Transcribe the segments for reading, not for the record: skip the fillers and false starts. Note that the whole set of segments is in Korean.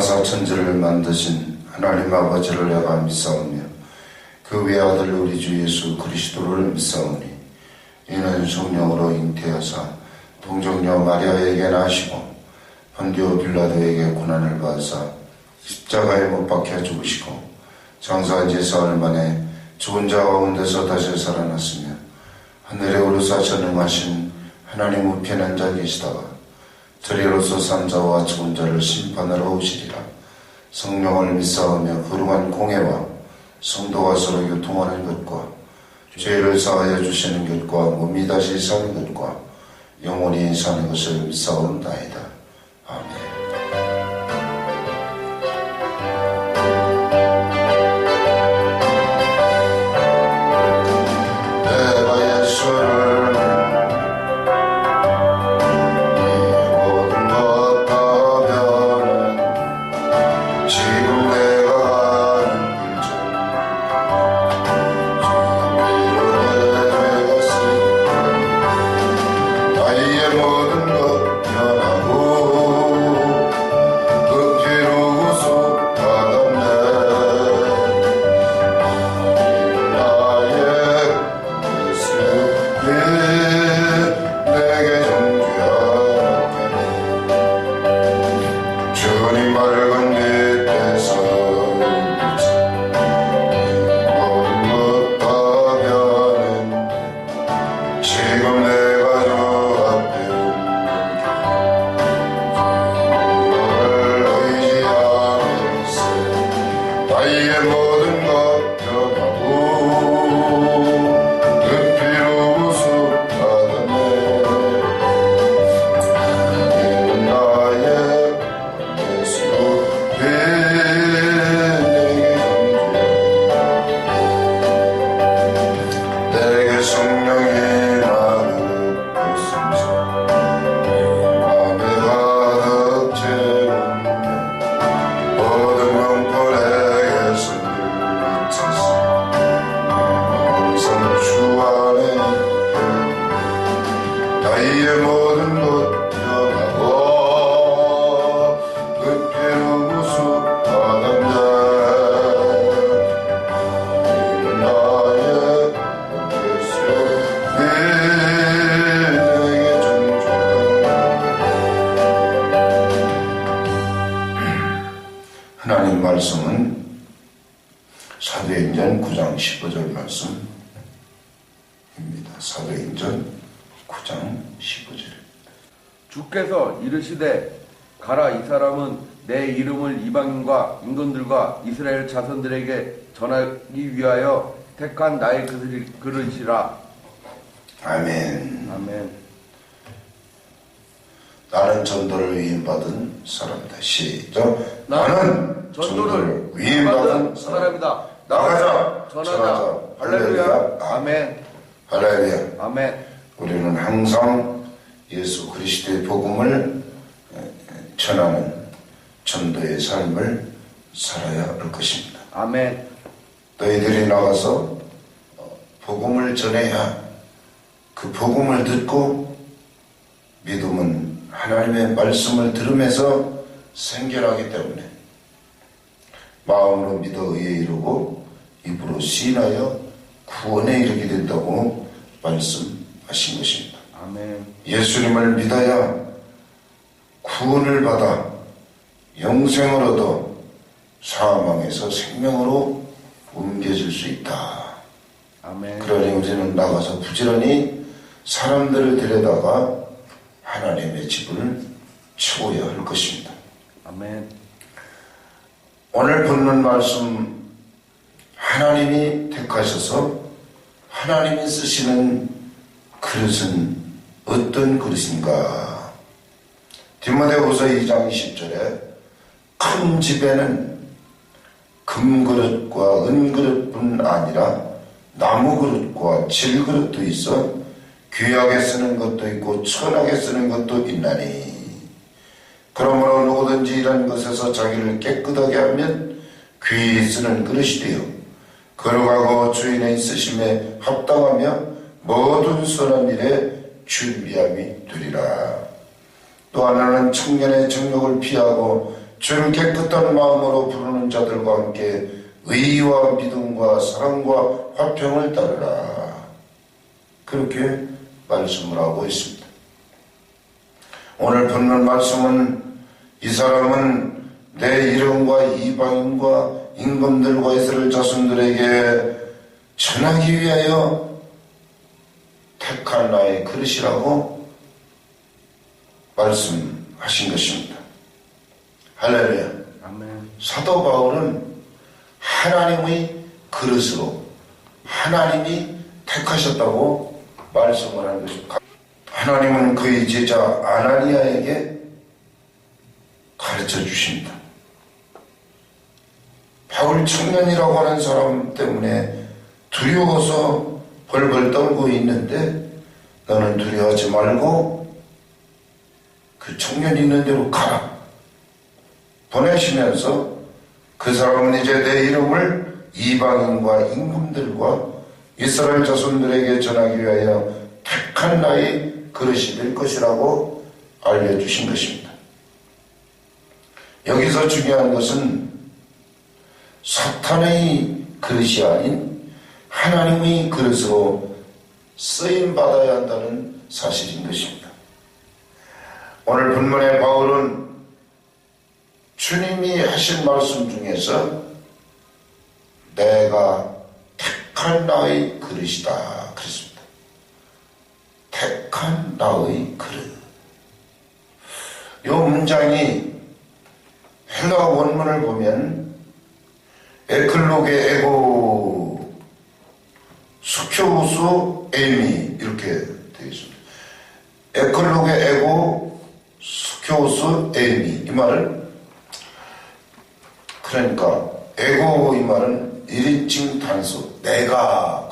천하사 천지를 만드신 하나님 아버지를 내가 믿사오며 그 외아들 우리 주 예수 그리스도를 믿사오니 이는 성령으로 잉태하사 동정녀 마리아에게 나시고 본디오 빌라도에게 고난을 받으사 십자가에 못 박혀 죽으시고 장사한 지 사흘 만에 죽은 자 가운데서 다시 살아났으며 하늘에 오르사 전능하신 하나님 우편에 앉아 계시다가 저리로서 산자와 죽은 자를 심판하러 오시리라. 성령을 믿사오며 거룩한 공회와 성도가 서로 교통하는 것과 죄를 사하여 주시는 것과 몸이 다시 사는 것과 영원히 사는 것을 믿사옵나이다. 아멘. 하나님 말씀은 사도행전 9장 15절 말씀입니다. 사도행전 9장 15절. 주께서 이르시되 가라, 이 사람은 내 이름을 이방인과 임금들과 이스라엘 자손들에게 전하기 위하여 택한 나의 그릇이라. 아멘. 아멘. 나는 전도를 위임받은 사람이다. 시작. 나는 전도를 위임받은 사람이다. 나가자, 전하자. 할렐루야. 아멘. 할렐루야. 아멘. 우리는 항상 예수 그리스도의 복음을 전하는 전도의 삶을 살아야 할 것입니다. 아멘. 너희들이 나가서 복음을 전해야 그 복음을 듣고 믿음은 하나님의 말씀을 들으면서 생겨나기 때문에 마음으로 믿어 의에 이르고 입으로 시인하여 구원에 이르게 된다고 말씀하신 것입니다. 아멘. 예수님을 믿어야 구원을 받아 영생을 얻어 사망에서 생명으로 옮겨질 수 있다. 아멘. 그러니 우리는 나가서 부지런히 사람들을 데려다가 하나님의 집을 채워야 할 것입니다. 아멘. 오늘 본문 말씀, 하나님이 택하셔서 하나님이 쓰시는 그릇은 어떤 그릇인가? 디모데후서 2장 20절에 큰 집에는 금그릇과 은그릇뿐 아니라 나무그릇과 질그릇도 있어 귀하게 쓰는 것도 있고 천하게 쓰는 것도 있나니, 그러므로 누구든지 이런 것에서 자기를 깨끗하게 하면 귀히 쓰는 그릇이 되어 걸어가고 주인의 쓰심에 합당하며 모든 선한 일에 준비함이 되리라. 또 하나는 청년의 정욕을 피하고 주를 깨끗한 마음으로 부르는 자들과 함께 의와 믿음과 사랑과 화평을 따르라. 그렇게 말씀을 하고 있습니다. 오늘 본문 말씀은 이 사람은 내 이름과 이방인과 임금들과 이스라엘 자손들에게 전하기 위하여 택한 나의 그릇이라고 말씀하신 것입니다. 할렐루야. 아멘. 사도 바울은 하나님의 그릇으로 하나님이 택하셨다고 말씀을 하는 것입니다. 하나님은 그의 제자 아나니아에게 가르쳐 주십니다. 바울 청년이라고 하는 사람 때문에 두려워서 벌벌 떨고 있는데 너는 두려워하지 말고 그 청년이 있는 대로 가라. 보내시면서 그 사람은 이제 내 이름을 이방인과 임금들과 이스라엘 자손들에게 전하기 위하여 택한 나의 그릇이 될 것이라고 알려주신 것입니다. 여기서 중요한 것은 사탄의 그릇이 아닌 하나님의 그릇으로 쓰임받아야 한다는 사실인 것입니다. 오늘 본문의 바울은 주님이 하신 말씀 중에서 내가 택한 나의 그릇이다 그랬습니다. 택한 나의 그릇. 이 문장이 헬라 원문을 보면 에클로게 에고 수큐우스 에미 이렇게 되어 있습니다. 에클로게 에고 수큐우스 에미 이 말은 그러니까 에고 이 말은 1인칭 단수 내가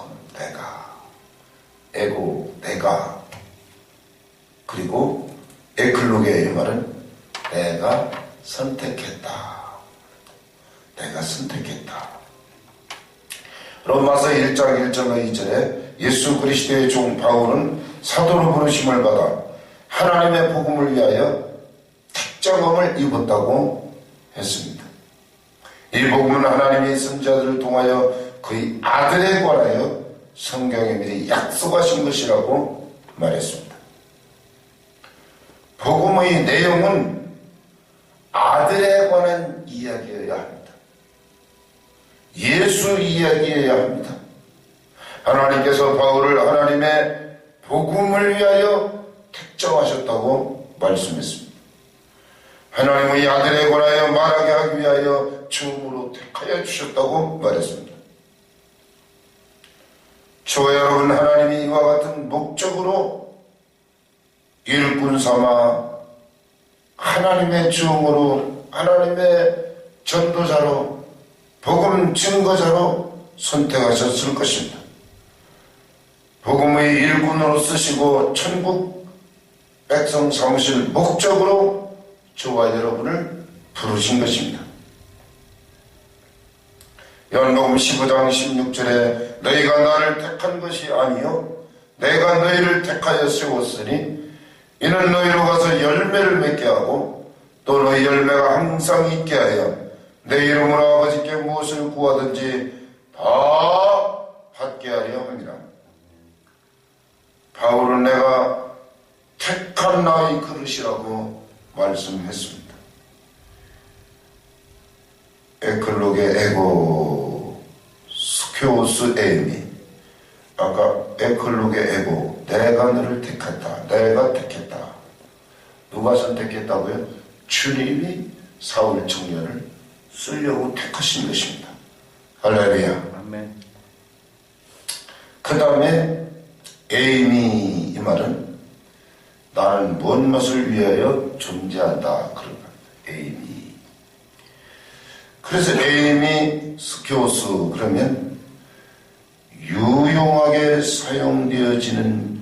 에고 내가 그리고 에클로게 이 말은 내가 선택했다. 로마서 1장 1절과 2절에 예수 그리스도의 종 바울은 사도로 부르심을 받아 하나님의 복음을 위하여 택정함을 입었다고 했습니다. 이 복음은 하나님의 선지자들을 통하여 그의 아들에 관하여 성경에 미리 약속하신 것이라고 말했습니다. 복음의 내용은 아들에 관한 이야기여야 합니다. 예수 이야기여야 합니다. 하나님께서 바울을 하나님의 복음을 위하여 택정하셨다고 말씀했습니다. 하나님의 아들에 관하여 말하게 하기 위하여 처음으로 택하여 주셨다고 말했습니다. 저와 여러분, 하나님이 이와 같은 목적으로 일꾼 삼아 하나님의 증으로 하나님의 전도자로 복음 증거자로 선택하셨을 것입니다. 복음의 일꾼으로 쓰시고 천국 백성 삼으실 목적으로 저와 여러분을 부르신 것입니다. 요한복음 15장 16절에 너희가 나를 택한 것이 아니요 내가 너희를 택하여 세웠으니 이는 너희로 가서 열매를 맺게 하고 또 너희 열매가 항상 있게 하여 내 이름으로 아버지께 무엇을 구하든지 다 받게 하려 함이라. 바울은 내가 택한 나의 그릇이라고 말씀했습니다. 에클로게 에고 스큐오스 에미 아까 에클로게 에고 내가 너를 택했다. 내가 택했다. 누가 선택했다고요? 주님이 사울 청년을 쓰려고 택하신 것입니다. 할렐루야. 아멘. 그 다음에 에이미 이 말은 나는 뭔 것을 위하여 존재한다. 그런 겁니다. 에이미. 그래서 에이미 스큐오스 그러면 유용하게 사용되어지는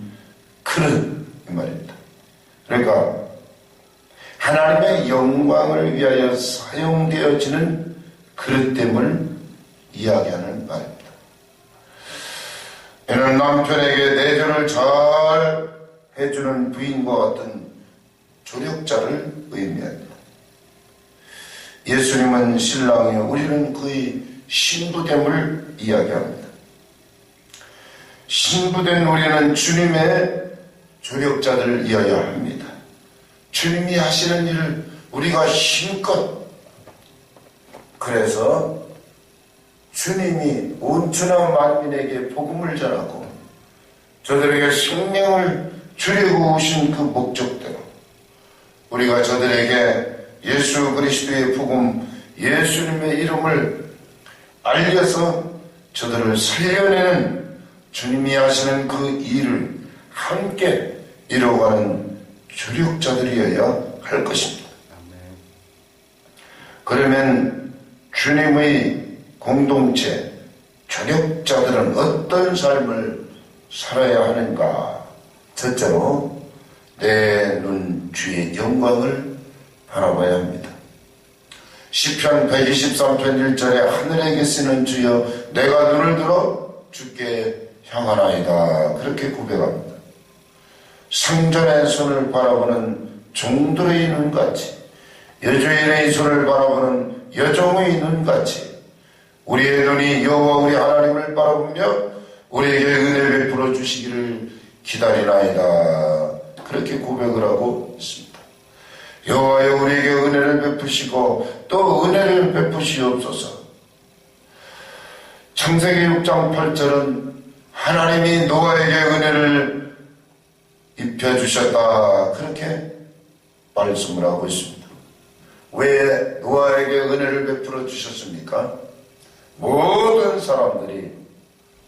그릇 이 말입니다. 그러니까 하나님의 영광을 위하여 사용되어지는 그릇됨을 이야기하는 말입니다. 이는 남편에게 내조를 잘 해주는 부인과 같은 조력자를 의미합니다. 예수님은 신랑이요 우리는 그의 신부됨을 이야기합니다. 신부된 우리는 주님의 조력자들을 이어야 합니다. 주님이 하시는 일을 우리가 힘껏, 그래서 주님이 온 천하 만민에게 복음을 전하고 저들에게 생명을 주려고 오신 그 목적대로 우리가 저들에게 예수 그리스도의 복음, 예수님의 이름을 알려서 저들을 살려내는 주님이 하시는 그 일을 함께 이루어가는 조력자들이어야 할 것입니다. 그러면 주님의 공동체 조력자들은 어떤 삶을 살아야 하는가? 첫째로 내 눈 주의 영광을 바라봐야 합니다. 시편 123편 1절에 하늘에 계시는 주여 내가 눈을 들어 주께 향하나이다, 그렇게 고백합니다. 성전의 손을 바라보는 종들의 눈같이, 여주인의 손을 바라보는 여종의 눈같이 우리의 눈이 여호와 우리 하나님을 바라보며 우리에게 은혜를 베풀어 주시기를 기다리나이다, 그렇게 고백을 하고 있습니다. 여호와여 우리에게 은혜를 베푸시고 또 은혜를 베푸시옵소서. 창세기 6장 8절은 하나님이 노아에게 은혜를 입혀주셨다, 그렇게 말씀을 하고 있습니다. 왜 노아에게 은혜를 베풀어 주셨습니까? 모든 사람들이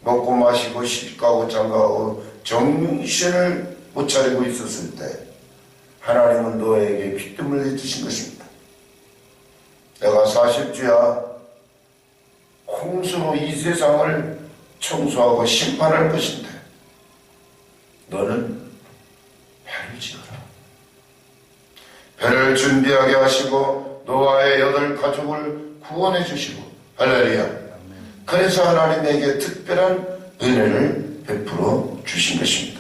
먹고 마시고 시집가고 장가가고 정신을 못 차리고 있었을 때 하나님은 노아에게 핏뜸을 해주신 것입니다. 내가 40주야 홍수로 이 세상을 청소하고 심판할 것인데 너는 배를 지어라. 배를 준비하게 하시고 노아의 8가족을 구원해 주시고, 할렐루야. 그래서 하나님에게 특별한 은혜를 베풀어 주신 것입니다.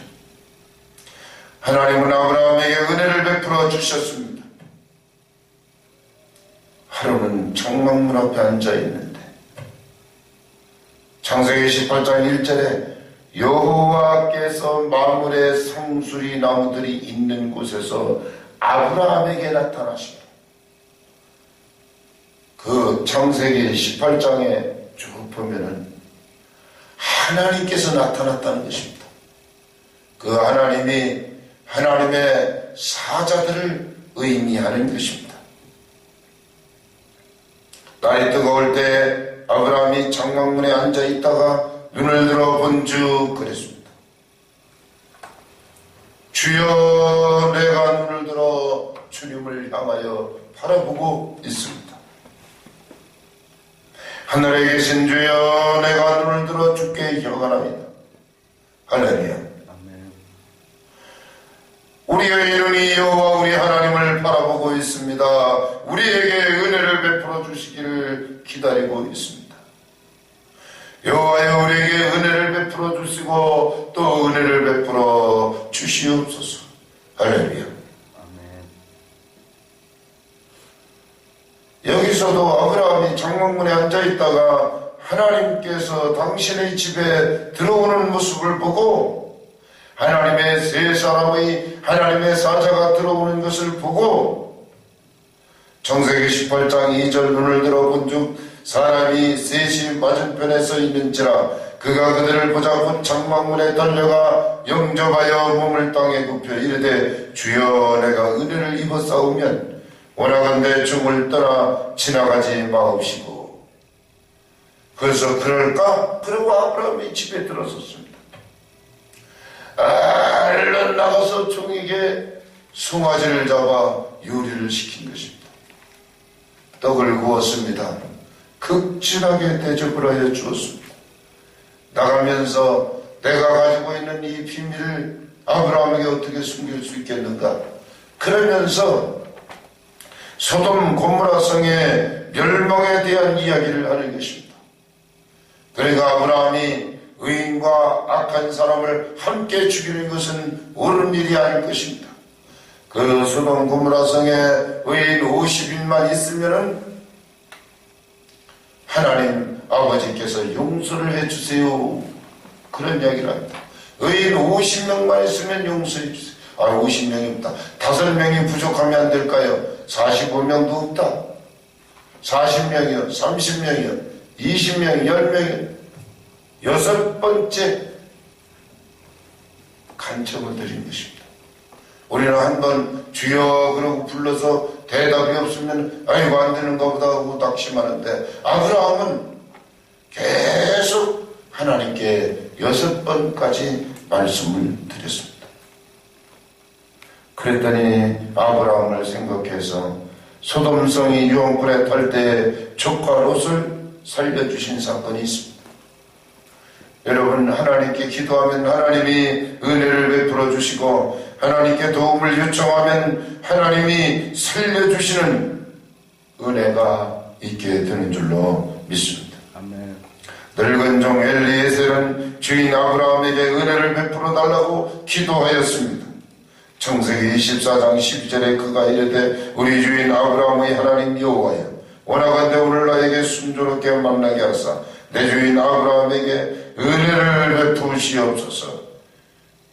하나님은 아브라함에게 은혜를 베풀어 주셨습니다. 하루는 창망문 앞에 앉아 있는데 창세기 18장 1절에 여호와께서 만물의 상수리 나무들이 있는 곳에서 아브라함에게 나타나시고, 그 창세기 18장에 쭉 보면은 하나님께서 나타났다는 것입니다. 그 하나님이 하나님의 사자들을 의미하는 것입니다. 날이 뜨거울 때 아브라함이 창망문에 앉아 있다가 눈을 들어 본즉 그랬습니다. 주여 내가 눈을 들어 주님을 향하여 바라보고 있습니다. 하늘에 계신 주여 내가 눈을 들어 주께 향하나이다. 할렐루야. 우리의 눈이 여호와 우리 하나님을 바라보고 있습니다. 우리에게 은혜를 베풀어 주시기를 기다리고 있습니다. 여호와여 우리에게 은혜를 베풀어 주시고 또 은혜를 베풀어 주시옵소서. 할렐루야. 여기서도 아브라함이 장막문에 앉아있다가 하나님께서 당신의 집에 들어오는 모습을 보고 하나님의 세 사람의 하나님의 사자가 들어오는 것을 보고 창세기 18장 2절 눈을 들어 본즉 사람이 셋이 맞은편에 서 있는지라 그가 그들을 보자 곧 장막문에 달려가 영접하여 몸을 땅에 굽혀 이르되 주여 내가 은혜를 입어 싸우면 원하건대 중을 떠나 지나가지 마옵시고. 그래서 그럴까? 그리고 아브라함이 집에 들어섰습니다. 얼른 나가서 종에게 송아지를 잡아 요리를 시킨 것입니다. 떡을 구웠습니다. 극진하게 대접을 하여 주었습니다. 나가면서 내가 가지고 있는 이 비밀을 아브라함에게 어떻게 숨길 수 있겠는가? 그러면서 소돔 고모라 성의 멸망에 대한 이야기를 하는 것입니다. 그러니까 아브라함이 의인과 악한 사람을 함께 죽이는 것은 옳은 일이 아닐 것입니다. 그 소돔 고모라 성에 의인 50인만 있으면은 하나님 아버지께서 용서를 해주세요. 그런 이야기를 합니다. 의인 50명만 있으면 용서해 주세요. 50명이 없다. 5명이 부족하면 안 될까요? 45명도 없다. 40명이요, 30명이요, 20명이요, 10명이요. 6번째 간청을 드린 것입니다. 우리는 한번 주여 그러고 불러서 대답이 없으면 아이고 안 되는가 보다 하고 낙심하는데, 아브라함은 계속 하나님께 6번까지 말씀을 드렸습니다. 그랬더니 아브라함을 생각해서 소돔성이 유황불에 탈 때 조카 롯을 살려주신 사건이 있습니다. 여러분, 하나님께 기도하면 하나님이 은혜를 베풀어 주시고 하나님께 도움을 요청하면 하나님이 살려주시는 은혜가 있게 되는 줄로 믿습니다. 아멘. 늙은 종 엘리에셀은 주인 아브라함에게 은혜를 베풀어 달라고 기도하였습니다. 창세기 24장 12절에 그가 이르되 우리 주인 아브라함의 하나님 여호와여, 원하건대 오늘 나에게 순조롭게 만나게 하사 내 주인 아브라함에게 은혜를 베푸시옵소서.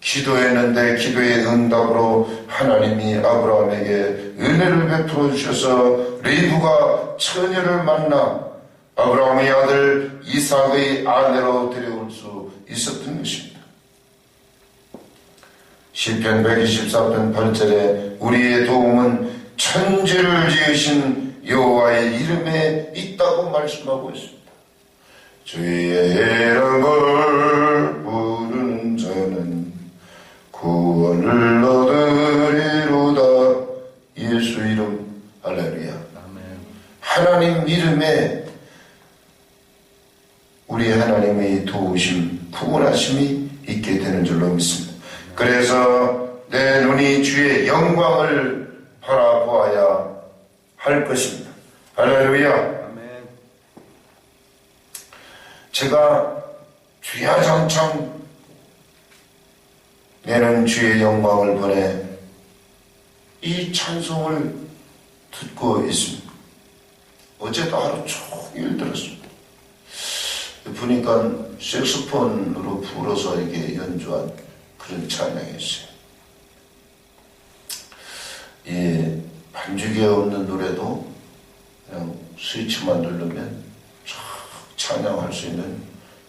기도했는데 기도의 응답으로 하나님이 아브라함에게 은혜를 베풀어 주셔서 리브가 처녀를 만나 아브라함의 아들 이삭의 아내로 데려올 수 있었던 것입니다. 시편 124편 8절에 우리의 도움은 천지를 지으신 여호와의 이름에 있다고 말씀하고 있습니다. 주의 이름을 부르는 자는 구원을 얻으리로다. 예수 이름 할렐루야. 아멘. 하나님 이름에 우리 하나님의 도우심, 구원하심이 있게 되는 줄로 믿습니다. 그래서 내 눈이 주의 영광을 바라보아야 할 것입니다. 할렐루야. 아멘. 제가 주야장창 내는 주의 영광을 보내 이 찬송을 듣고 있습니다. 어제도 하루 종일 들었습니다. 보니까 색소폰으로 불어서 이렇게 연주한 그런 찬양이었어요. 이 반주기에 없는 노래도 그냥 스위치만 누르면 쫙 찬양할 수 있는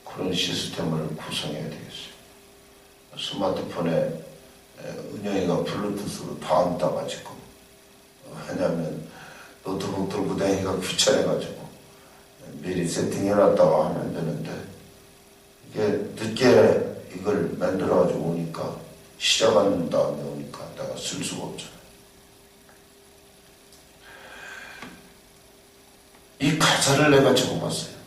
그런 시스템을 구성해야 되겠어요. 스마트폰에 은영이가 블루투스로 다 안 따가지고, 왜냐면 노트북 들고 다니기가 귀찮아가지고 미리 세팅해놨다가 하면 되는데, 이게 늦게 이걸 만들어가지고 오니까, 시작한 다음에 오니까 내가 쓸 수가 없잖아. 이 가사를 내가 적어봤어요.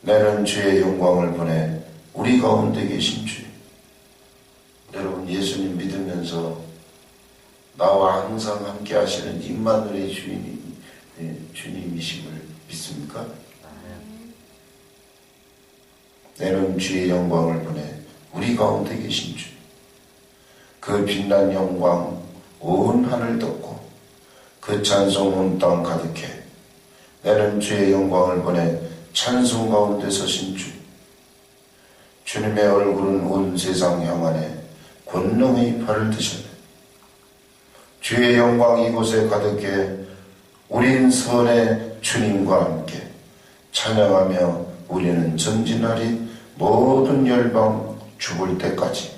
나는 주의 영광을 보내 우리 가운데 계신 주. 여러분, 예수님 믿으면서 나와 항상 함께 하시는 임마누엘의 주님이심을 믿습니까? 나는 주의 영광을 보내 우리 가운데 계신 주. 그 빛난 영광 온 하늘 덮고 그 찬송 온 땅 가득해. 나는 주의 영광을 보내 찬송 가운데 서신 주. 주님의 얼굴은 온 세상 향하네 권능의 발을 드셨네. 주의 영광 이곳에 가득해. 우린 선의 주님과 함께 찬양하며 우리는 전진하리 모든 열방 죽을 때까지.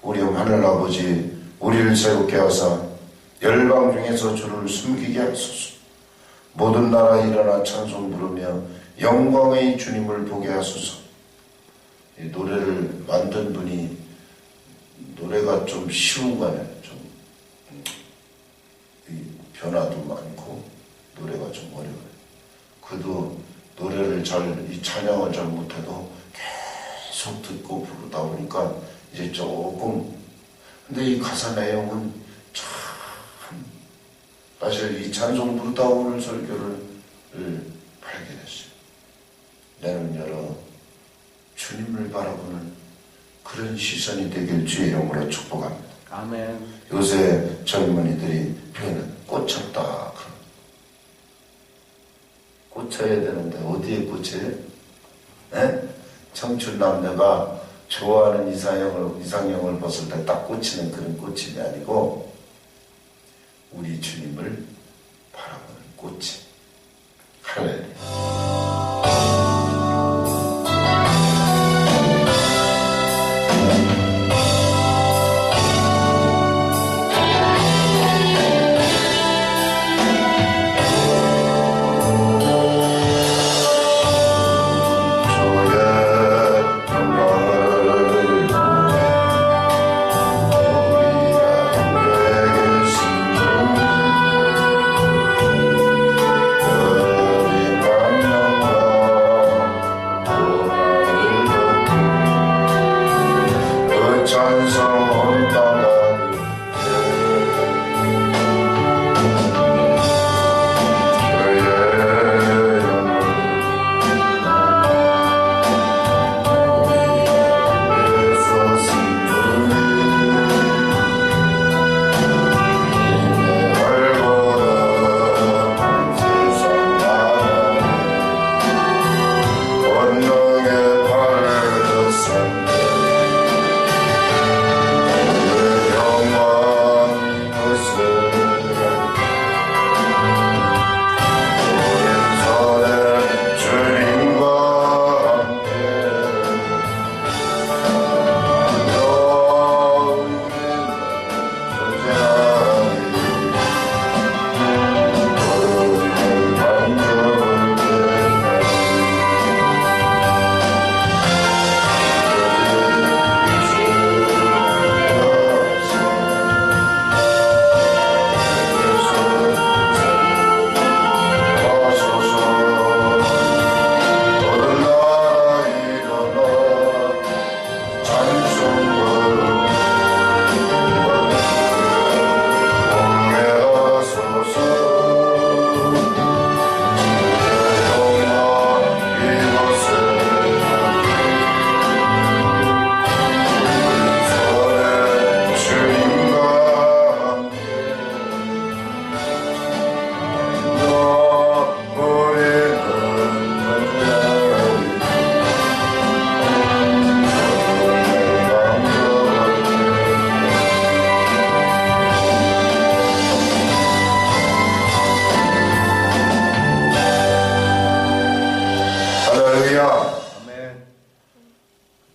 우리 하늘아버지, 우리를 새롭게 하사 열방 중에서 주를 숨기게 하소서. 모든 나라 일어나 찬송 부르며 영광의 주님을 보게 하소서. 이 노래를 만든 분이 노래가 좀 쉬운 거네. 좀 변화도 많고 노래가 좀 어려워요. 그래도 노래를 이 찬양을 잘 못해도 계속 듣고 부르다 보니까 이제 조금, 근데 이 가사 내용은 참, 사실 이 찬송 부르다 오늘 설교를 발견했어요. 나는 여러 주님을 바라보는 그런 시선이 되길 주의 이름으로 축복합니다. 아멘. 요새 젊은이들이 표현은 꽂혔다. 꽂혀야 되는데 어디에 꽂혀요? 에? 청춘 남녀가 좋아하는 이상형을 봤을 때 딱 꽂히는 그런 꽂힘이 아니고 우리 주님을 바라보는 꽂힘. 할렐루야.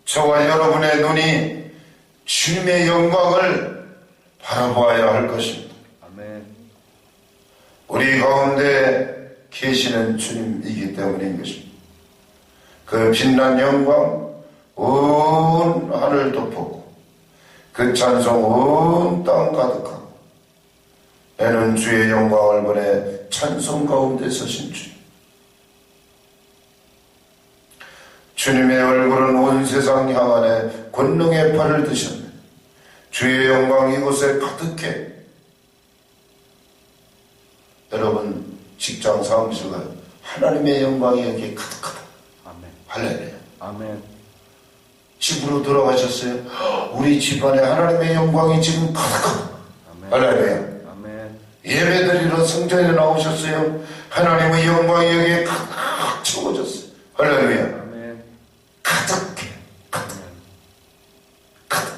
저와 여러분의 눈이 주님의 영광을 바라보아야 할 것입니다. 아멘. 우리 가운데 계시는 주님이기 때문인 것입니다. 그 빛난 영광 온 하늘 덮었고 그 찬송 온 땅 가득하고 애는 주의 영광을 보내 찬송 가운데 서신 주님. 주님의 얼굴은 온 세상 향하네 권능의 팔을 드셨네. 주의 영광 이곳에 가득해. 여러분 직장 사무실과 하나님의 영광이 여기에 가득하다. 아멘. 할렐루야. 아멘. 집으로 돌아가셨어요. 우리 집안에 하나님의 영광이 지금 가득하다. 아멘. 할렐루야. 아멘. 예배드리러 성전에 나오셨어요. 하나님의 영광이 여기에 가득 채워졌어요. 할렐루야. 아멘. 가득해. 가득. 가득.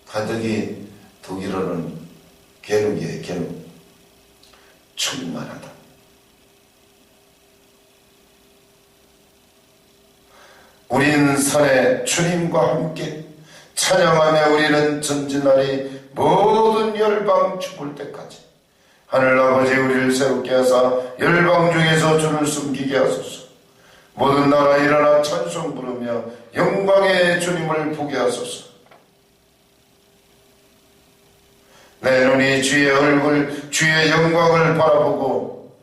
가득이 독일어는 개룩이에요. 개룩. 충만하다. 우린 산에 주님과 함께 찬양하며 우리는 전진하리 모든 열방 죽을 때까지. 하늘아버지 우리를 새롭게 하사 열방 중에서 주를 숨기게 하소서. 모든 나라 일어나 찬송 부르며 영광의 주님을 보게 하소서. 내 눈이 주의 얼굴 주의 영광을 바라보고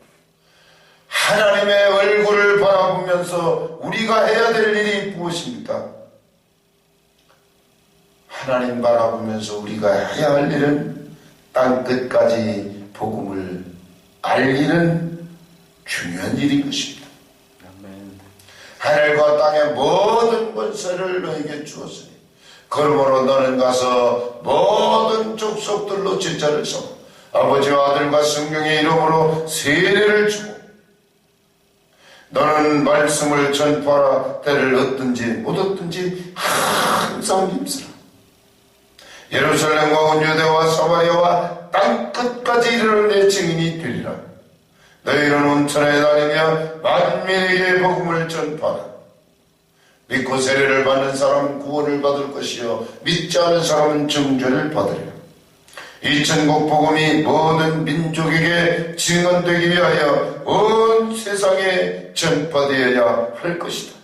하나님의 얼굴을 바라보면서 우리가 해야 될 일이 무엇입니까? 하나님 바라보면서 우리가 해야 할 일은 땅끝까지 복음을 알리는 중요한 일인 것입니다. 아멘. 하늘과 땅의 모든 권세를 너에게 주었으니 그러므로 너는 가서 모든 족속들로 제자를 삼아 아버지와 아들과 성령의 이름으로 세례를 주고 너는 말씀을 전파하라. 때를 얻든지 못 얻든지 항상 힘쓰라. 예루살렘과 온 유대와 사마리아와 땅끝까지 이르러 내 증인이 되리라. 너희는 온 천하에 다니며 만민에게 복음을 전파하라. 믿고 세례를 받는 사람은 구원을 받을 것이요 믿지 않은 사람은 정죄를 받으리라. 이 천국 복음이 모든 민족에게 증언되기 위하여 온 세상에 전파되어야 할 것이다.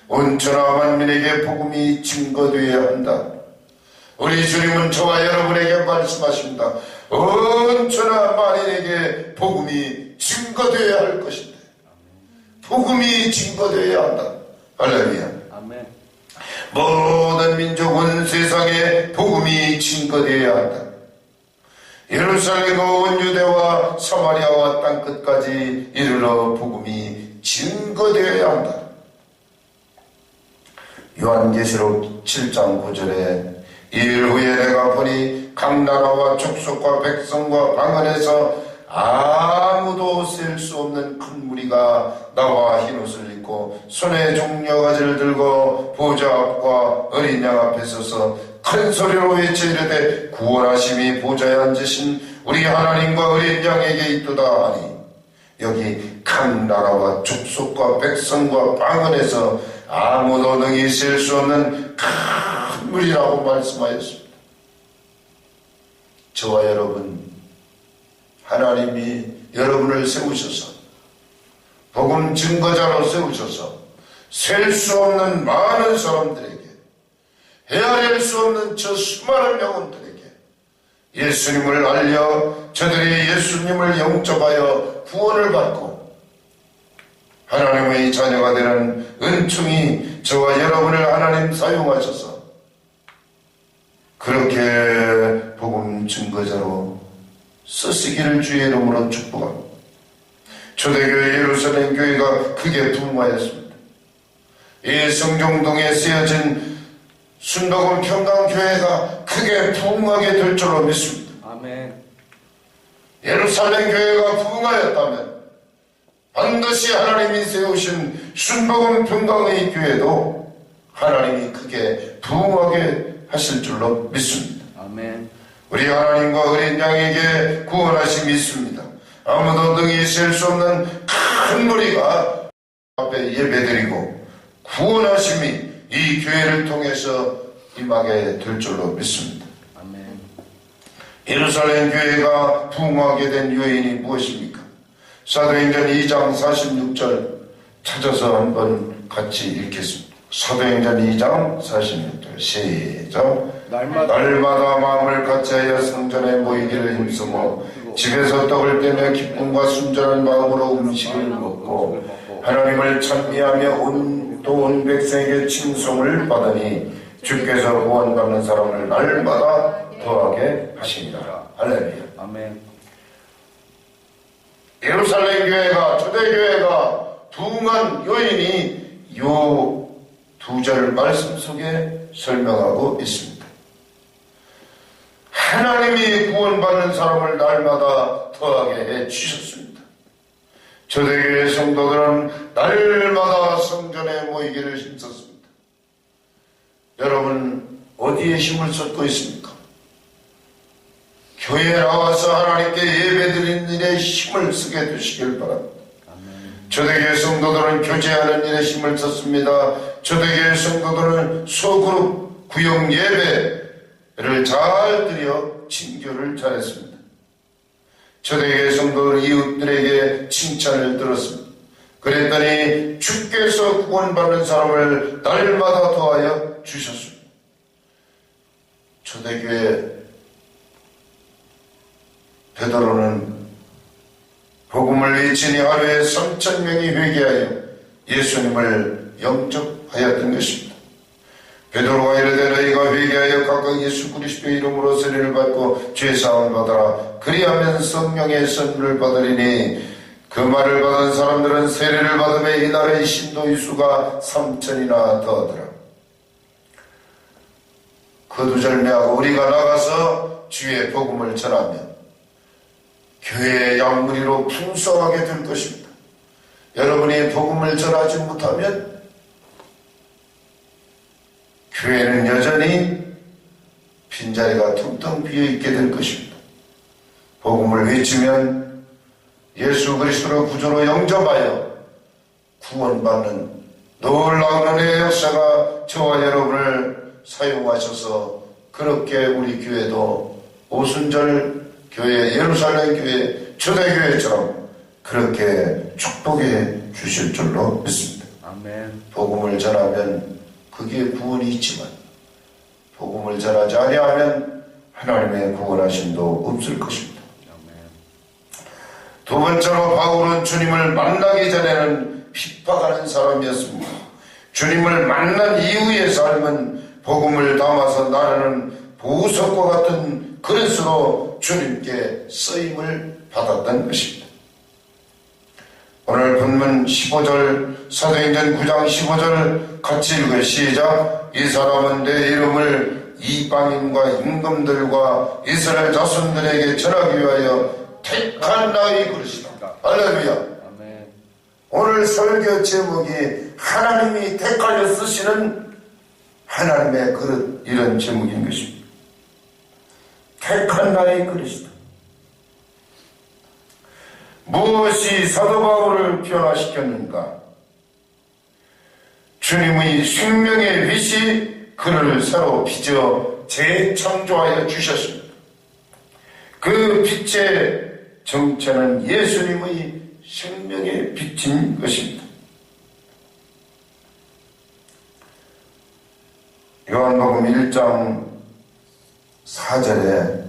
온 천하 만민에게 복음이 증거되어야 한다. 우리 주님은 저와 여러분에게 말씀하십니다. 온 천하 만인에게 복음이 증거되어야 할 것인데 복음이 증거되어야 한다. 할렐루야. 아멘. 모든 민족 온 세상에 복음이 증거되어야 한다. 예루살렘과 온 유대와 사마리아와 땅끝까지 이르러 복음이 증거되어야 한다. 요한계시록 7장 9절에 이일 후에 내가 보니 각 나라와 족속과 백성과 방언에서 아무도 셀 수 없는 큰 무리가 나와 흰옷을 입고 손에 종려가지를 들고 보좌 앞과 어린 양 앞에 서서 큰 소리로 외쳐 이르되 구원하심이 보좌에 앉으신 우리 하나님과 어린 양에게 있도다 하니 여기 각 나라와 족속과 백성과 방언에서 아무도 능히 셀 수 없는 큰 무리라고 말씀하였습니다. 저와 여러분, 하나님이 여러분을 세우셔서 복음 증거자로 세우셔서 셀 수 없는 많은 사람들에게 헤아릴 수 없는 저 수많은 영혼들에게 예수님을 알려 저들이 예수님을 영접하여 구원을 받고 하나님의 자녀가 되는 은총이 저와 여러분을 하나님 사용하셔서 그렇게 복음 증거자로 쓰시기를 주의 이름으로 축복합니다. 초대교회 예루살렘 교회가 크게 부흥하였습니다. 이 성종동에 쓰여진 순복음 평강교회가 크게 부흥하게 될 줄로 믿습니다. 아멘. 예루살렘 교회가 부흥하였다면 반드시 하나님이 세우신 순복음 평강의 교회도 하나님이 크게 부흥하게 하실 줄로 믿습니다. 아멘. 우리 하나님과 어린 양에게 구원하심이 있습니다. 아무도 능히 셀 수 없는 큰 무리가 앞에 예배드리고 구원하심이 이 교회를 통해서 임하게 될 줄로 믿습니다. 아멘. 예루살렘 교회가 부흥하게 된 요인이 무엇입니까? 사도행전 2장 46절 찾아서 한번 같이 읽겠습니다. 사도행전 2장 46절 시작. 날마다 마음을 같이하여 성전에 모이기를 힘쓰고 집에서 떡을 떼며 기쁨과 순전한 마음으로 음식을 먹고 하나님을 찬미하며 온 백성에게 칭송을 받으니 주께서 구원받는 사람을 날마다 더하게 하십니다. 할렐루야. 아멘. 예루살렘 교회가 초대교회가 부흥한 요인이 요 두 절 말씀 속에 설명하고 있습니다. 하나님이 구원받는 사람을 날마다 더하게 해 주셨습니다. 초대교회 성도들은 날마다 성전에 모이기를 힘썼습니다. 여러분 어디에 힘을 쏟고 있습니까? 교회에 나와서 하나님께 예배드리는 일에 힘을 쓰게 되시길 바랍니다. 초대교회 성도들은 교제하는 일에 힘을 썼습니다. 초대교회 성도들은 소그룹 구역 예배를 잘 드려 친교를 잘했습니다. 초대교회 성도들은 이웃들에게 칭찬을 들었습니다. 그랬더니 주께서 구원받는 사람을 날마다 더하여 주셨습니다. 초대교회 베드로는 복음을 외치니 하루에 3,000명이 회개하여 예수님을 영접하였던 것입니다. 베드로가 이르되 너희가 회개하여 각각 예수 그리스도의 이름으로 세례를 받고 죄사함을 받아라. 그리하면 성령의 선물을 받으리니 그 말을 받은 사람들은 세례를 받음에 이날의 신도의 수가 3,000이나 더하더라. 거두절미하고 우리가 나가서 주의 복음을 전하면 교회의 양무리로 풍성하게 될 것입니다. 여러분이 복음을 전하지 못하면 교회는 여전히 빈자리가 텅텅 비어있게 될 것입니다. 복음을 외치면 예수 그리스도를 구주로 영접하여 구원받는 놀라운 은혜의 역사가 저와 여러분을 사용하셔서 그렇게 우리 교회도 오순절 교회, 예루살렘 교회, 초대교회처럼 그렇게 축복해 주실 줄로 믿습니다. 아멘. 복음을 전하면 거기에 구원이 있지만 복음을 전하지 아니하면 하나님의 구원하심도 없을 것입니다. 아멘. 두 번째로 바울은 주님을 만나기 전에는 핍박하는 사람이었습니다. 주님을 만난 이후의 삶은 복음을 담아서 나르는 보석과 같은 그릇으로 주님께 쓰임을 받았던 것입니다. 오늘 본문 15절, 사도행전 9장 15절 같이 읽어요. 시작. 이 사람은 내 이름을 이방인과 임금들과 이스라엘 자손들에게 전하기 위하여 택한 나의 그릇이다. 할렐루야. 아멘. 오늘 설교 제목이 하나님이 택하여 쓰시는 하나님의 그릇, 이런 제목인 것입니다. 택한 나의 그릇이다. 무엇이 사도 바울을 변화시켰는가? 주님의 생명의 빛이 그를 새로 빚어 재창조하여 주셨습니다. 그 빛의 정체는 예수님의 생명의 빛인 것입니다. 요한복음 1장 4절에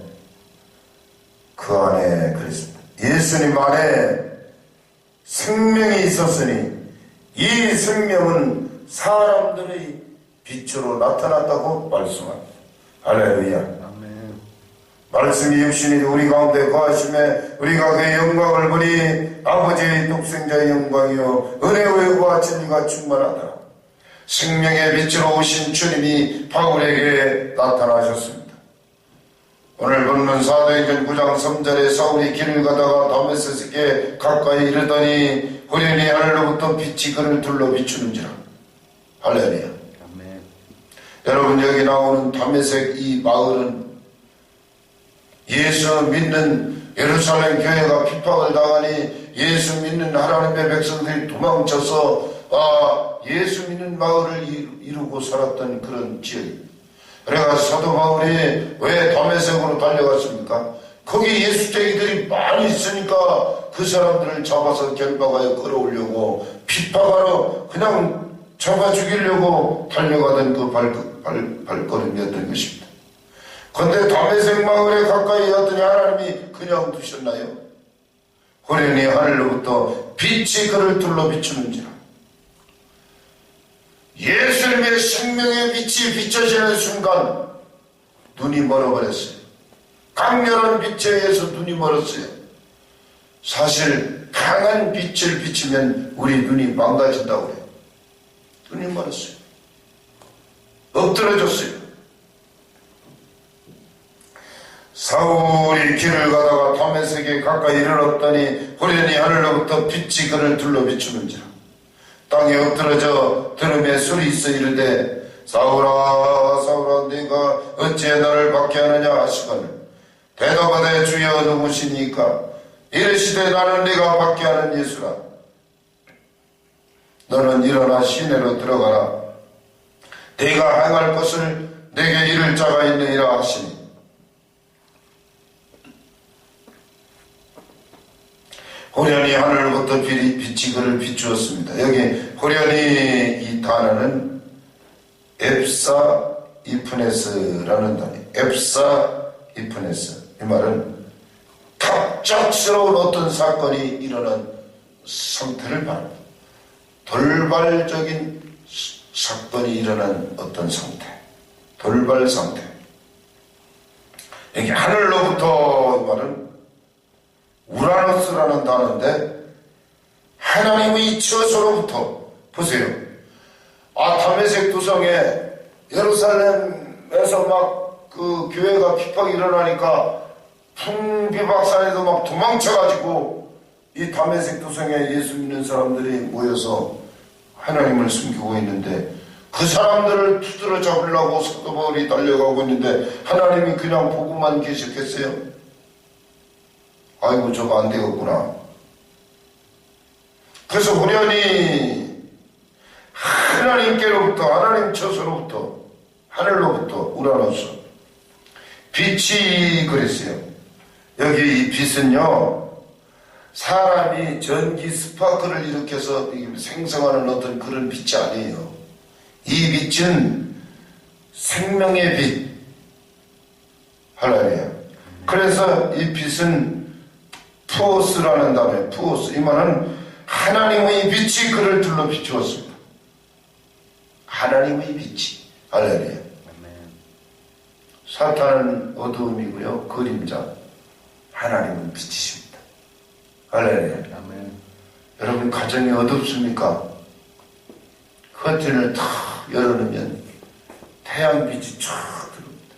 그 안에 그랬습니다. 예수님 안에 생명이 있었으니 이 생명은 사람들의 빛으로 나타났다고 말씀합니다. 할렐루야. 아멘. 말씀이 육신이 우리 가운데 거하심에 우리가 그의 영광을 보니 아버지의 독생자의 영광이요 은혜와 진리가 충만하더라. 생명의 빛으로 오신 주님이 바울에게 나타나셨습니다. 오늘 본문 사도행전 9장 3절에 사울이 길을 가다가 다메섹에 가까이 이르더니 호련히 하늘로부터 빛이 그를 둘러 비추는지라. 할렐루야. 아멘. 여러분, 여기 나오는 다메섹 이 마을은 예수 믿는 예루살렘 교회가 핍박을 당하니 예수 믿는 하나님의 백성들이 도망쳐서 예수 믿는 마을을 이루고 살았던 그런 지역입니다. 그래서 사도 바울이 왜 다메섹으로 달려갔습니까? 거기 예수쟁이들이 많이 있으니까 그 사람들을 잡아서 결박하여 끌어오려고 핍박하러 그냥 잡아 죽이려고 달려가던 그 발걸음이었던 것입니다. 그런데 다메섹 마을에 가까이 왔더니 하나님이 그냥 두셨나요? 호련히 하늘로부터 빛이 그를 둘러 비추는지라. 예수님의 생명의 빛이 비춰지는 순간 눈이 멀어버렸어요. 강렬한 빛에 의해서 눈이 멀었어요. 사실 강한 빛을 비치면 우리 눈이 망가진다고 그래요. 눈이 멀었어요. 엎드러졌어요. 사울이 길을 가다가 다메섹에 가까이 이르렀더니 호련히 하늘로부터 빛이 그를 둘러 비추는지라. 땅에 엎드러져 들음에 소리 있어 이르되 사울아 사울아 네가 어찌 나를 박해하느냐 하시거늘 대답하되 주여 누구시니까 이르시되 나는 네가 박해하는 예수라. 너는 일어나 시내로 들어가라. 네가 행할 것을 내게 이를 자가 있느니라 하시니 호련히 하늘로부터 빛이 그를 비추었습니다. 여기 호련히 이 단어는 앱사 이프네스라는 단어예요. 앱사 이프네스. 이 말은 갑작스러운 어떤 사건이 일어난 상태를 말합니다. 돌발적인 사건이 일어난 어떤 상태. 돌발 상태. 여기 하늘로부터 이 말은 우라노스라는 단어인데 하나님의 처소로부터 보세요. 다메섹 도성에 예루살렘에서 막 그 교회가 핍박이 일어나니까 풍비박산에도 막 도망쳐가지고 이 다메섹 도성에 예수 믿는 사람들이 모여서 하나님을 숨기고 있는데 그 사람들을 두드러 잡으려고 사도 바울이 달려가고 있는데 하나님이 그냥 보고만 계셨겠어요? 아이고 저거 안 되겠구나. 그래서 후련히 하나님께로부터 하나님 처소로부터 하늘로부터 우러나서 빛이 그랬어요. 여기 이 빛은요 사람이 전기 스파크를 일으켜서 생성하는 어떤 그런 빛이 아니에요. 이 빛은 생명의 빛. 할렐루야. 그래서 이 빛은 푸오스라는 단어예요. 푸오스. 이 말은 하나님의 빛이 그를 둘러 비추었습니다. 하나님의 빛이. 할렐루야. 사탄은 어두움이고요. 그림자. 하나님은 빛이십니다. 할렐루야. 여러분 가정이 어둡습니까? 커튼을 탁 열어놓으면 태양빛이 쫙 들어옵니다.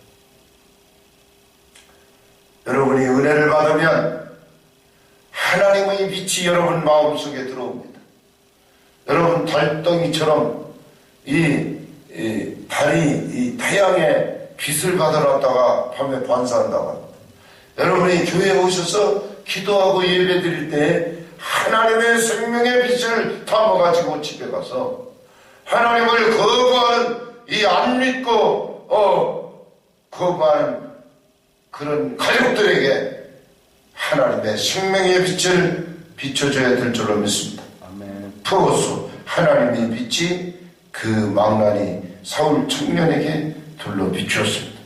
여러분이 은혜를 받으면 하나님의 빛이 여러분 마음속에 들어옵니다. 여러분 달덩이처럼 이 달이 이 태양의 빛을 받아놨다가 밤에 반사한다고 합니다. 여러분이 교회에 오셔서 기도하고 예배 드릴 때 하나님의 생명의 빛을 담아가지고 집에 가서 하나님을 거부하는 이 안 믿고 거부하는 그런 가족들에게 하나님의 생명의 빛을 비춰줘야 될 줄로 믿습니다. 푸오스 하나님의 빛이 그 망나니 사울 청년에게 둘러 비추었습니다.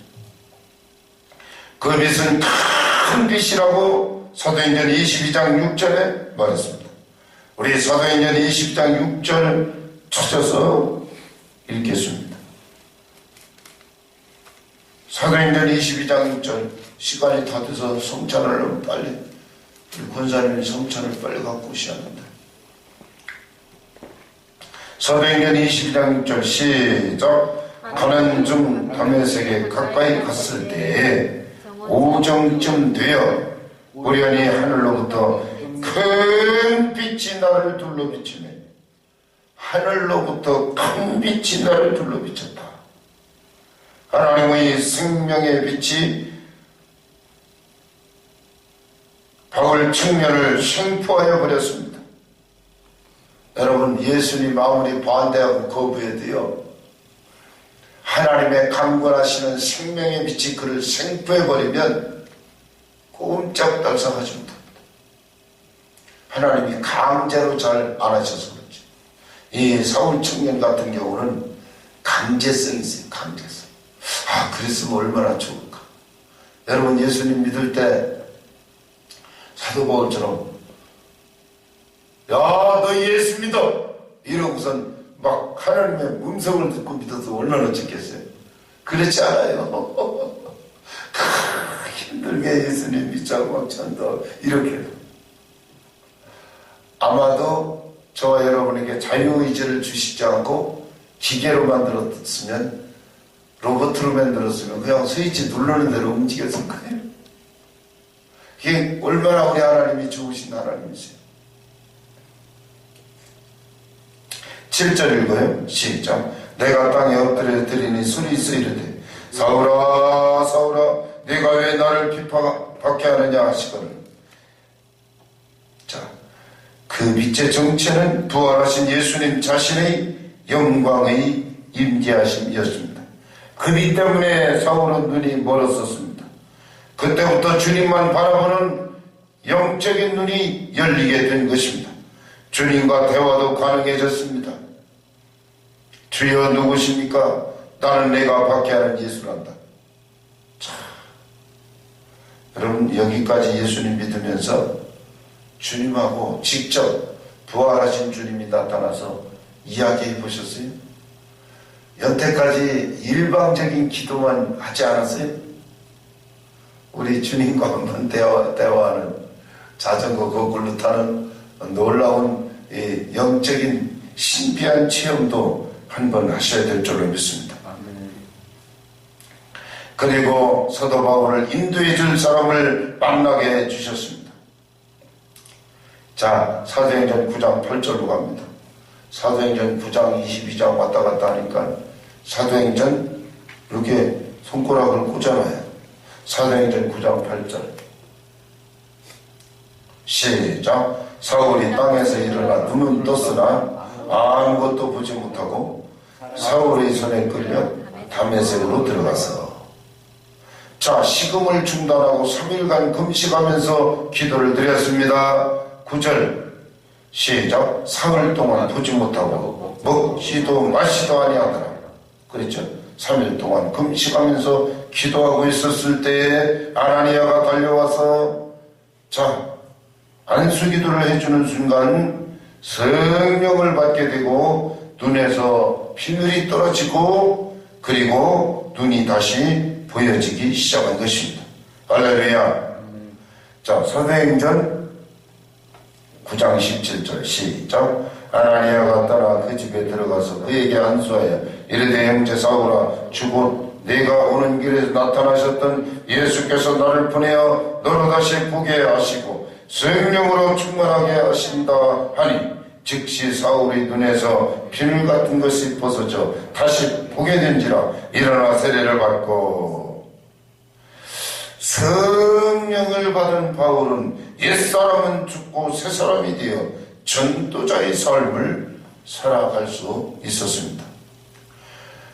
그 빛은 큰 빛이라고 사도행전 22장 6절에 말했습니다. 우리 사도행전 22장 6절 찾아서 읽겠습니다. 사도행전 22장 6절 시간이 다 돼서 성찬을 너무 빨리 우리 권사님이 성찬을 빨리 갖고 오셔야 합니다. 사도행전 22장 6절 시작. 가는 중 다메섹에 가까이 갔을 때에 오정쯤 되어 우연히 하늘로부터 큰 빛이 나를 둘러 비치네. 하늘로부터 큰 빛이 나를 둘러 비쳤다. 하나님의 생명의 빛이 바울 청년을 생포하여 버렸습니다. 여러분 예수님 아무리 반대하고 거부해도요 하나님의 강권하시는 생명의 빛이 그를 생포해버리면 꼼짝달싹하지 못합니다. 하나님이 강제로 잘 안 하셔서 그렇죠. 이 사울 청년 같은 경우는 강제성이 있어요. 강제성. 그랬으면 얼마나 좋을까. 여러분 예수님 믿을 때 사도 바울처럼 야 너 예수 믿어 이러고선 막 하나님의 음성을 듣고 믿어서 얼마나 좋겠어요. 그렇지 않아요. 힘들게 예수님 믿자고 막 찬다 이렇게. 아마도 저와 여러분에게 자유의지를 주시지 않고 기계로 만들었으면 로봇으로 만들었으면 그냥 스위치 누르는 대로 움직였을 거예요. 이게 얼마나 우리 하나님이 좋으신 하나님이세요. 7절 읽어요. 시작. 내가 땅에 엎드려 드리니 소리 있어 이르되 사울아 사울아 네가 왜 나를 핍박하게 하느냐 하시거늘. 자, 그 빛의 정체는 부활하신 예수님 자신의 영광의 임재하심이었습니다. 그 빛 때문에 사울은 눈이 멀었었습니다. 그때부터 주님만 바라보는 영적인 눈이 열리게 된 것입니다. 주님과 대화도 가능해졌습니다. 주여 누구십니까? 나는 내가 박해하는 예수란다. 자, 여러분 여기까지 예수님 믿으면서 주님하고 직접 부활하신 주님이 나타나서 이야기해 보셨어요? 여태까지 일방적인 기도만 하지 않았어요? 우리 주님과 한번 대화하는 자전거 거꾸로 타는 놀라운 영적인 신비한 체험도 한번 하셔야 될 줄로 믿습니다. 그리고 사도 바울을 인도해 줄 사람을 만나게 해 주셨습니다. 자, 사도행전 9장 8절로 갑니다. 사도행전 9장 22장 왔다 갔다 하니까 사도행전 이렇게 손가락을 꽂아놔요. 사도행전 9장 8절 시작. 사울이 땅에서 일어나 눈은 떴으나 아무것도 보지 못하고 사울의 손에 끌려 다메섹으로 들어가서 자, 식음을 중단하고 3일간 금식하면서 기도를 드렸습니다. 9절 시작. 사흘 동안 보지 못하고 먹지도 마시도 아니하더라. 그랬죠? 3일 동안 금식하면서 기도하고 있었을 때에 아나니아가 달려와서 자, 안수기도를 해주는 순간 성령을 받게 되고 눈에서 핏물이 떨어지고 그리고 눈이 다시 보여지기 시작한 것입니다. 할렐루야. 자, 사도행전 9장 17절 시작. 아나니아가 떠나 그 집에 들어가서 그에게 안수하여 이르되 형제 사울아 주곧 네가 오는 길에 나타나셨던 예수께서 나를 보내어 너로 다시 보게 하시고 성령으로 충만하게 하신다 하니 즉시 사울의 눈에서 비늘 같은 것이 벗어져 다시 보게 된지라 일어나 세례를 받고 성령을 받은 바울은 옛사람은 죽고 새사람이 되어 전도자의 삶을 살아갈 수 있었습니다.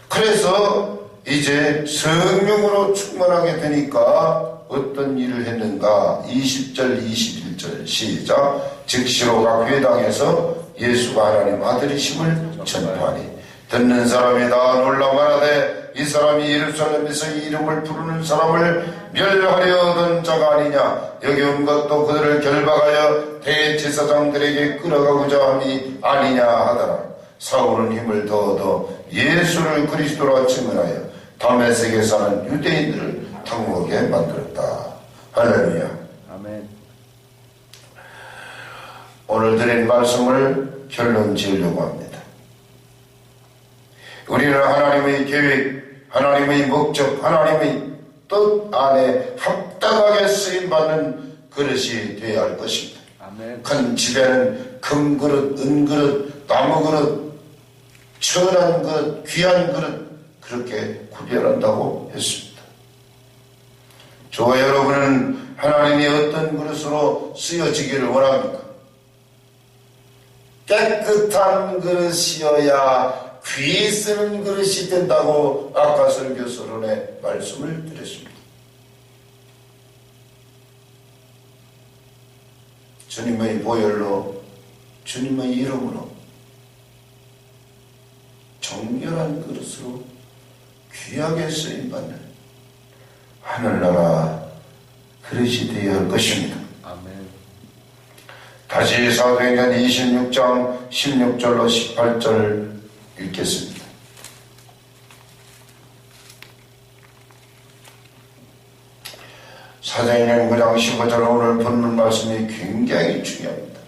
그래서 이제 성령으로 충만하게 되니까 어떤 일을 했는가? 20절 21절 시작. 즉시로 각 회당에서 예수가 하나님 아들이심을 전파하니 듣는 사람이 다 놀라 말하되 이 사람이 예루살렘에서 이름을 부르는 사람을 멸하려 하던 자가 아니냐. 여기 온 것도 그들을 결박하여 대제사장들에게 끌어가고자 함이 아니냐 하더라. 사울은 힘을 더 얻어 예수를 그리스도라 증언하여 다메섹에 사는 유대인들을 당혹하게 만들었다. 할렐루야. 아멘. 오늘 드린 말씀을 결론 지으려고 합니다. 우리는 하나님의 계획, 하나님의 목적, 하나님의 뜻 안에 합당하게 쓰임받는 그릇이 되어야 할 것입니다. 아멘. 큰 집에는 금그릇, 은그릇, 나무그릇, 천한 그릇, 귀한 그릇 그렇게 구별한다고 했습니다. 저와 여러분은 하나님이 어떤 그릇으로 쓰여지기를 원합니까? 깨끗한 그릇이어야 귀 쓰는 그릇이 된다고 아까 설교서론에 말씀을 드렸습니다. 주님의 보혈로 주님의 이름으로 정결한 그릇으로 귀하게 쓰임받는 하늘나라 그릇이 되어야 할 것입니다. 아멘. 다시 사도행전 26장 16절로 18절 읽겠습니다. 사도행전 9장 15절 오늘 본문 말씀이 굉장히 중요합니다.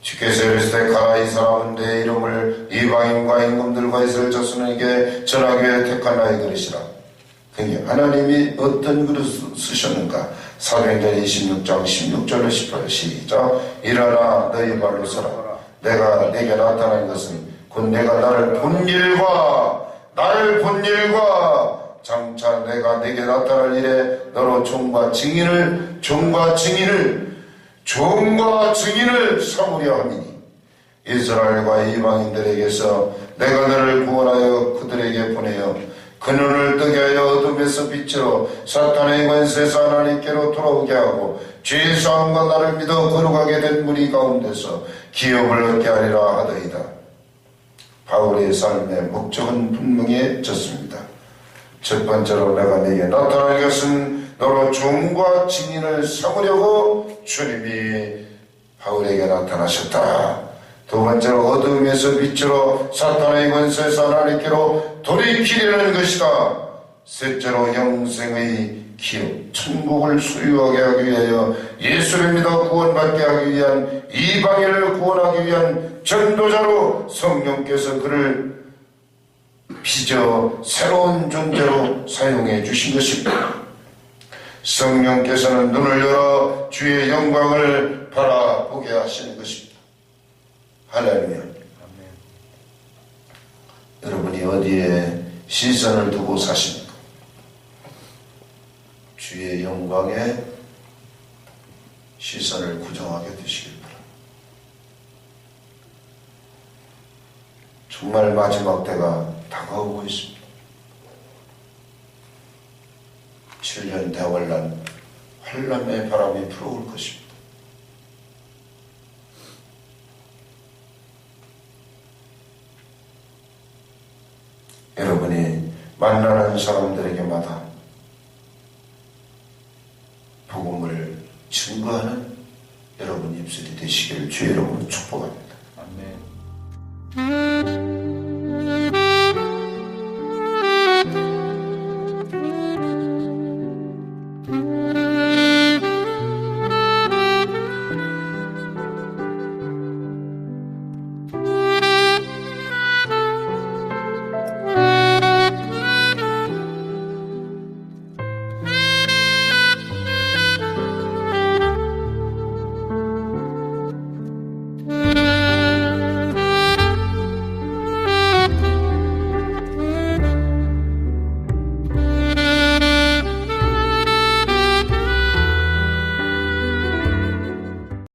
주께서 이르시되 가라 이 사람은 내 이름을 이방인과 임금들과 이스라엘 자손에게 전하기 위해 택한 나의 그릇이라. 그러니까 하나님이 어떤 그릇을 쓰셨는가? 사도행전 26장 16절로 18절 시작. 일어나 너희 발로 서라. 내가 내게 나타난 것은 곧 내가 나를 본 일과 장차 내가 내게 나타날 일에 너로 종과 증인을 삼으려 함이니 이스라엘과 이방인들에게서 내가 너를 구원하여 그들에게 보내어 그 눈을 뜨게 하여 어둠에서 빛으로 사탄의 권세에서 하나님께로 돌아오게 하고 죄의 사함과 나를 믿어 거룩하게 된 무리 가운데서 기업을 얻게 하리라 하더이다. 바울의 삶의 목적은 분명해졌습니다. 첫 번째로 내가 네게 나타날 것은 너로 종과 증인을 삼으려고 주님이 바울에게 나타나셨다. 두 번째로 어둠에서 빛으로 사탄의 권세에서 하나님께로 돌이키려는 것이다. 셋째로 영생의 기업, 천국을 소유하게 하기 위하여 예수를 믿어 구원받게 하기 위한 이방인을 구원하기 위한 전도자로 성령께서 그를 빚어 새로운 존재로 사용해 주신 것입니다. 성령께서는 눈을 열어 주의 영광을 바라보게 하시는 것입니다. 할렐루야. 아멘. 여러분이 어디에 시선을 두고 사십니까? 주의 영광에 시선을 고정하게 되시길 바랍니다. 정말 마지막 때가 다가오고 있습니다. 7년 대환란 환란의 바람이 불어올 것입니다. 여러분이 만나는 사람들에게마다 복음을 증거하는 여러분 입술이 되시기를 주의 이름으로 축복합니다.